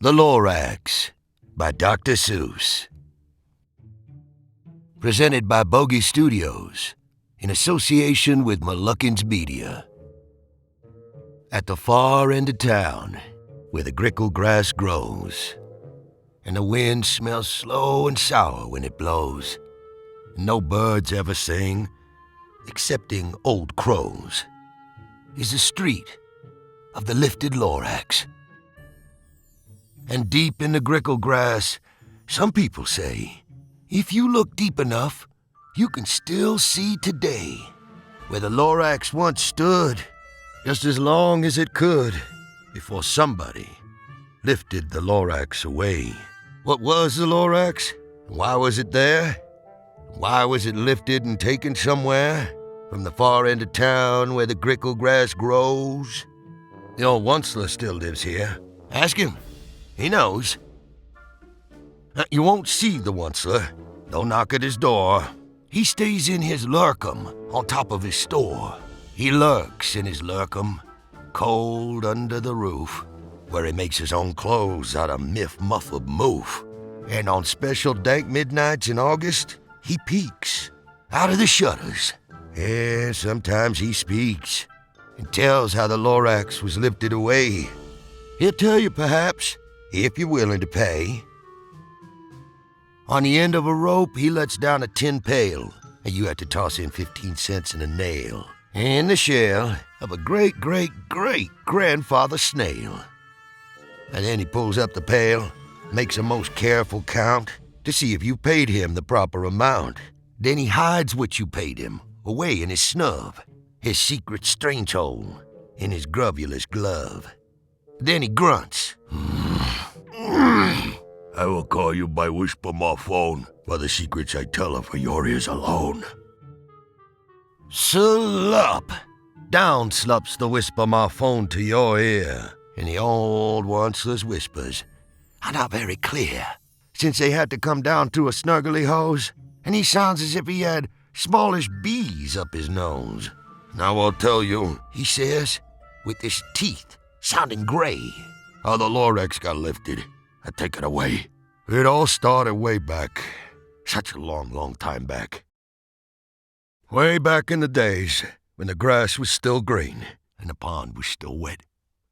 The Lorax by Dr. Seuss. Presented by Bogey Studios in association with Maluckins Media. At the far end of town, where the grickle grass grows, and the wind smells slow and sour when it blows, and no birds ever sing, excepting old crows, is the street of the lifted Lorax. And deep in the grickle grass, some people say, if you look deep enough, you can still see today where the Lorax once stood, just as long as it could, before somebody lifted the Lorax away. What was the Lorax? Why was it there? Why was it lifted and taken somewhere from the far end of town where the grickle grass grows? The old Onceler still lives here. Ask him. He knows. You won't see the Onceler. Don't knock at his door. He stays in his lurkum on top of his store. He lurks in his lurkum, cold under the roof, where he makes his own clothes out of muffled moof. And on special dank midnights in August, he peeks out of the shutters. And sometimes he speaks and tells how the Lorax was lifted away. He'll tell you, perhaps, if you're willing to pay. On the end of a rope, he lets down a tin pail, and you have to toss in 15 cents and a nail, in the shell of a great-great-great-grandfather snail. And then he pulls up the pail, makes a most careful count to see if you paid him the proper amount. Then he hides what you paid him away in his snub, his secret strange hole, in his grubulous glove. Then he grunts. I will call you by whisper my phone, for the secrets I tell are for your ears alone. Slop! Down slops the whisper my phone to your ear, and the old Onceler's whispers are not very clear, since they had to come down through a snuggly hose, and he sounds as if he had smallish bees up his nose. Now I'll tell you, he says, with his teeth sounding gray, how the Lorax got lifted and taken away. It all started way back, such a long time back. Way back in the days when the grass was still green, and the pond was still wet,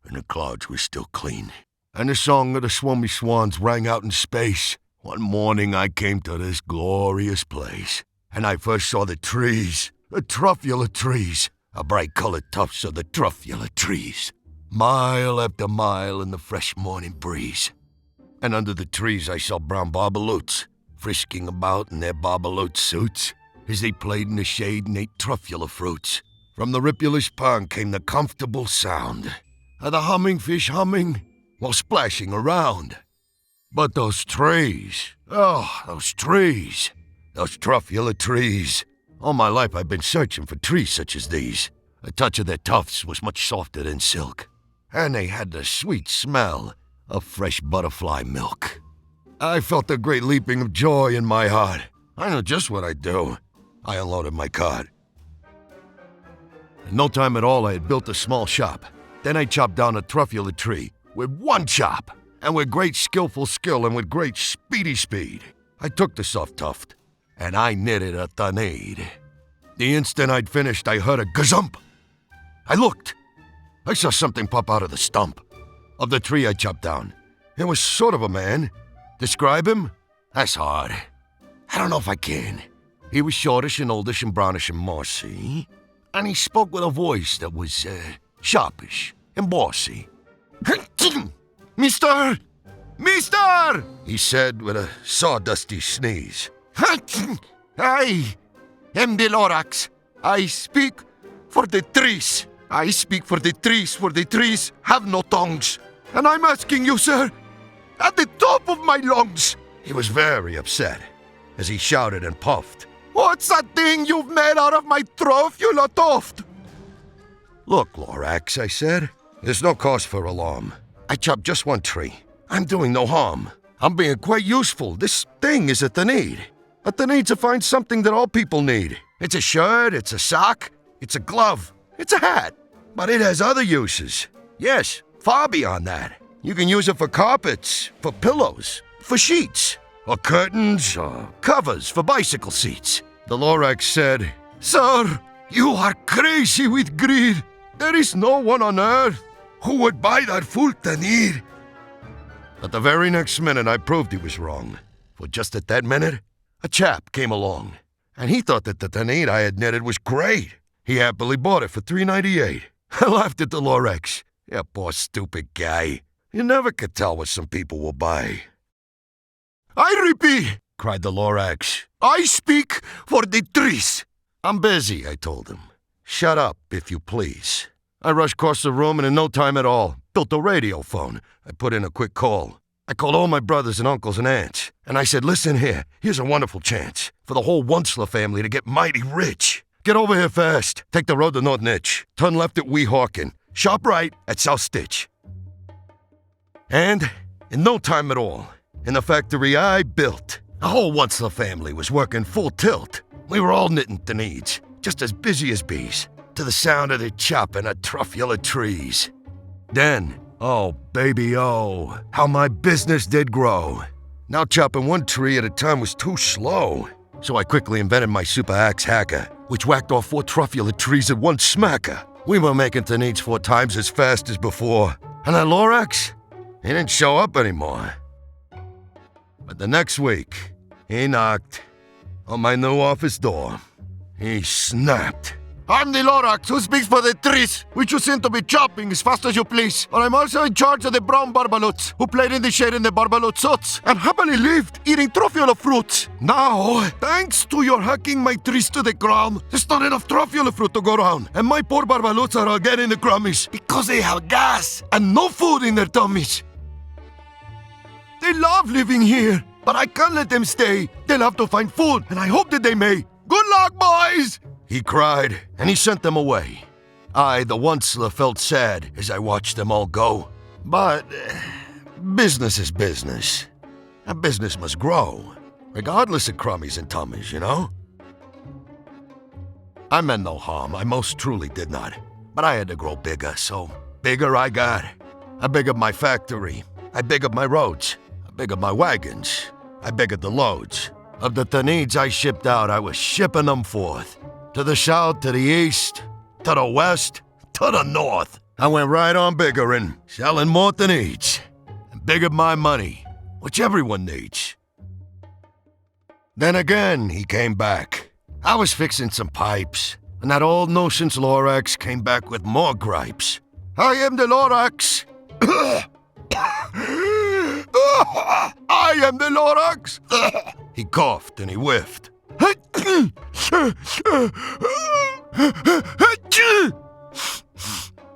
and the clouds were still clean, and the song of the swummy swans rang out in space. One morning I came to this glorious place, and I first saw the trees, the Truffula trees, a bright-colored tufts of the Truffula trees, mile after mile in the fresh morning breeze. And under the trees I saw brown barbaloots, frisking about in their barbaloot suits, as they played in the shade and ate Truffula fruits. From the ripulous pond came the comfortable sound of the humming fish humming while splashing around. But those trees, those Truffula trees. All my life I've been searching for trees such as these. A touch of their tufts was much softer than silk, and they had the sweet smell of fresh butterfly milk. I felt a great leaping of joy in my heart. I know just what I'd do. I unloaded my cart. In no time at all, I had built a small shop. Then I chopped down a Truffula tree with one chop, and with great skillful skill and with great speedy speed, I took the soft tuft, and I knitted a thunade. The instant I'd finished, I heard a gazump. I looked. I saw something pop out of the stump of the tree I chopped down. It was sort of a man. Describe him? That's hard. I don't know if I can. He was shortish and oldish and brownish and mossy, and he spoke with a voice that was sharpish and bossy. Mister! He said with a sawdusty sneeze. I am the Lorax. I speak for the trees. I speak for the trees have no tongues. And I'm asking you, sir, at the top of my lungs. He was very upset as he shouted and puffed. What's that thing you've made out of my Truffula tuft? Look, Lorax, I said, there's no cause for alarm. I chopped just one tree. I'm doing no harm. I'm being quite useful. This thing is a thunade. A thunade's to find something that all people need. It's a shirt, it's a sock, it's a glove, it's a hat. But it has other uses. Yes, far beyond that. You can use it for carpets, for pillows, for sheets, or curtains, or covers for bicycle seats. The Lorax said, "Sir, you are crazy with greed. There is no one on earth who would buy that Fultanir." But the very next minute, I proved he was wrong. For just at that minute, a chap came along, and he thought that the Tanit I had knitted was great. He happily bought it for $3.98. I laughed at the Lorax. "Yeah, poor stupid guy. You never could tell what some people will buy." "I repeat," cried the Lorax, "I speak for the trees." "I'm busy," I told him. "Shut up, if you please." I rushed across the room and in no time at all, built a radio phone. I put in a quick call. I called all my brothers and uncles and aunts, and I said, "Listen here, here's a wonderful chance for the whole Onceler family to get mighty rich. Get over here fast. Take the road to North Nitch. Turn left at Weehawken. Sharp right at South Stitch." And in no time at all, in the factory I built, the whole Onceler family was working full tilt. We were all knitting the needs, just as busy as bees, to the sound of the chopping of Truffula trees. Then, oh baby, oh, how my business did grow. Now chopping one tree at a time was too slow, so I quickly invented my super axe hacker, which whacked off 4 Truffula trees at one smacker. We were making the needs 4 times as fast as before, and that Lorax, he didn't show up anymore. But the next week, he knocked on my new office door. He snapped. "I'm the Lorax who speaks for the trees, which you seem to be chopping as fast as you please. But I'm also in charge of the brown barbalots, who played in the shade in the barbalot sots, and happily lived eating Truffula fruits. Now, thanks to your hacking my trees to the ground, there's not enough Truffula fruit to go around, and my poor barbalots are all getting the crummies because they have gas and no food in their tummies. They love living here, but I can't let them stay. They'll have to find food, and I hope that they may. Good luck, boys!" He cried, and he sent them away. I, the Onceler, felt sad as I watched them all go. But business is business. A business must grow, regardless of crummies and tummies, you know? I meant no harm, I most truly did not. But I had to grow bigger, so bigger I got. I biggered my factory. I biggered my roads. I biggered my wagons. I biggered the loads. Of the Tanids I shipped out, I was shipping them forth. To the south, to the east, to the west, to the north. I went right on biggering, selling more Tanids. And biggered my money, which everyone needs. Then again, he came back. I was fixing some pipes, and that old nuisance Lorax came back with more gripes. "I am the Lorax." "I am the Lorax." He coughed and he whiffed.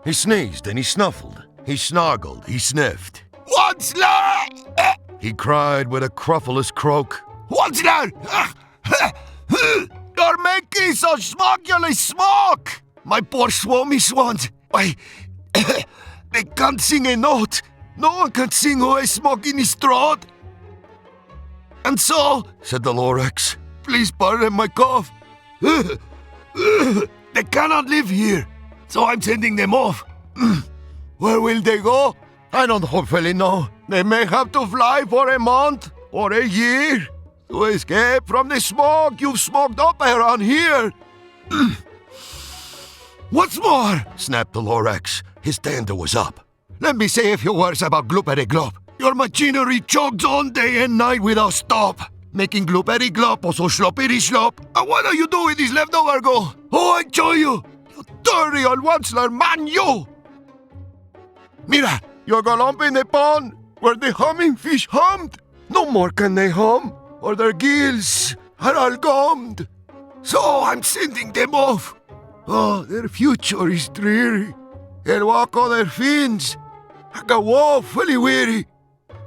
He sneezed and he snuffled. He snargled, he sniffed. "Onceler!" he cried with a cruffulous croak. "Onceler! You're making so smugly smoke! My poor swommy swans, why, they can't sing a note. No one can sing who is smoking his throat." "And so," said the Lorax, "please pardon my cough. They cannot live here, so I'm sending them off. Where will they go? I don't hopefully know. They may have to fly for a month or a year to escape from the smoke you've smoked up around here." "What's more," snapped the Lorax, his dander was up, "let me say a few words about Gloopity Glop. Your machinery chugs on day and night without stop, making Gloopity Glop also sloppity slop. And what do you do with this leftover go? Oh, I show you! You dirty old Onceler man, you! Mira, you go lump in the pond where the humming fish hummed. No more can they hum, or their gills are all gummed. So I'm sending them off. Oh, their future is dreary. They'll walk on their fins like a wolf fully weary,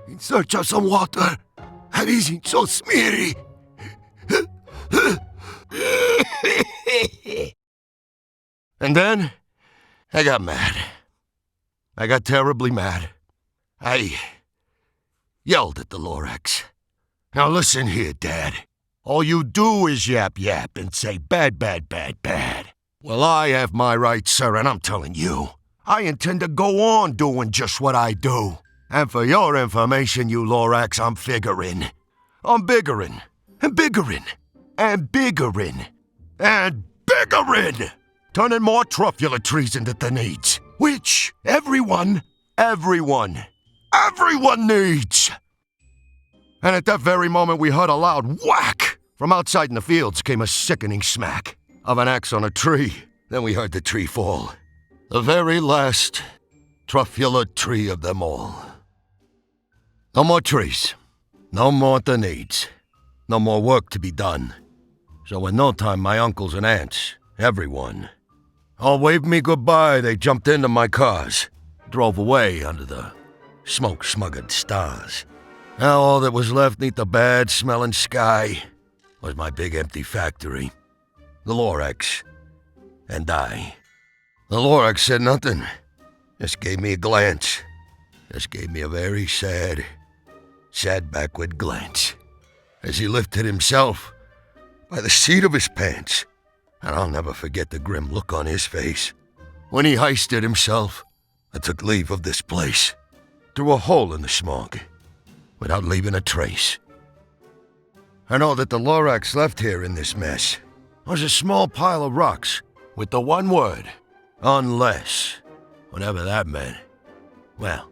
in search of some water that isn't so smeary." And then I got mad. I got terribly mad. I yelled at the Lorax. "Now listen here, Dad. All you do is yap yap and say bad, bad, bad, bad. Well, I have my rights, sir, and I'm telling you, I intend to go on doing just what I do. And for your information, you Lorax, I'm figuring. I'm biggerin', and biggerin', and biggerin', and biggerin', turning more Truffula trees into the needs, which everyone needs. And at that very moment, we heard a loud whack. From outside in the fields came a sickening smack of an axe on a tree. Then we heard the tree fall. The very last Truffula tree of them all. No more trees. No more the needs. No more work to be done. So in no time, my uncles and aunts, everyone, all waved me goodbye. They jumped into my cars, drove away under the smoke-smuggered stars. Now all that was left neath the bad-smelling sky was my big empty factory, the Lorax, and I. The Lorax said nothing, just gave me a glance, just gave me a very sad backward glance, as he lifted himself by the seat of his pants, and I'll never forget the grim look on his face when he hoisted himself and took leave of this place through a hole in the smog, without leaving a trace. And all that the Lorax left here in this mess was a small pile of rocks with the one word, unless, whatever that meant. Well,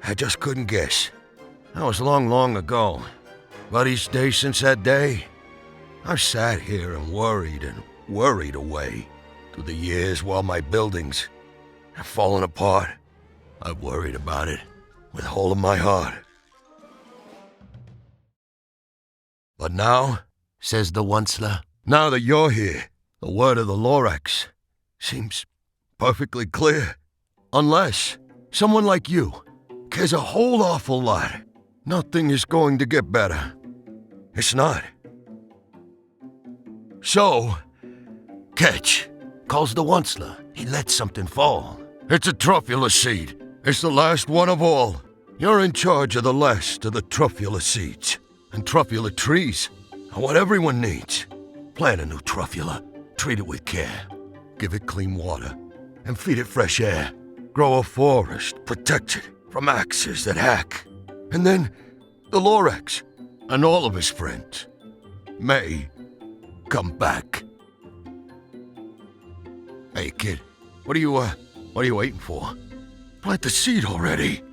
I just couldn't guess. That was long, long ago. But each day since that day, I've sat here and worried away through the years while my buildings have fallen apart. I've worried about it with all of my heart. But now, says the Onceler, now that you're here, the word of the Lorax seems perfectly clear. Unless someone like you cares a whole awful lot, nothing is going to get better. It's not. So, catch, calls the Onceler. He lets something fall. It's a Truffula seed. It's the last one of all. You're in charge of the last of the Truffula seeds. And Truffula trees are what everyone needs. Plant a new Truffula, treat it with care, give it clean water, and feed it fresh air. Grow a forest, protect it from axes that hack. And then the Lorax and all of his friends may come back. Hey kid, what are you waiting for? Plant the seed already.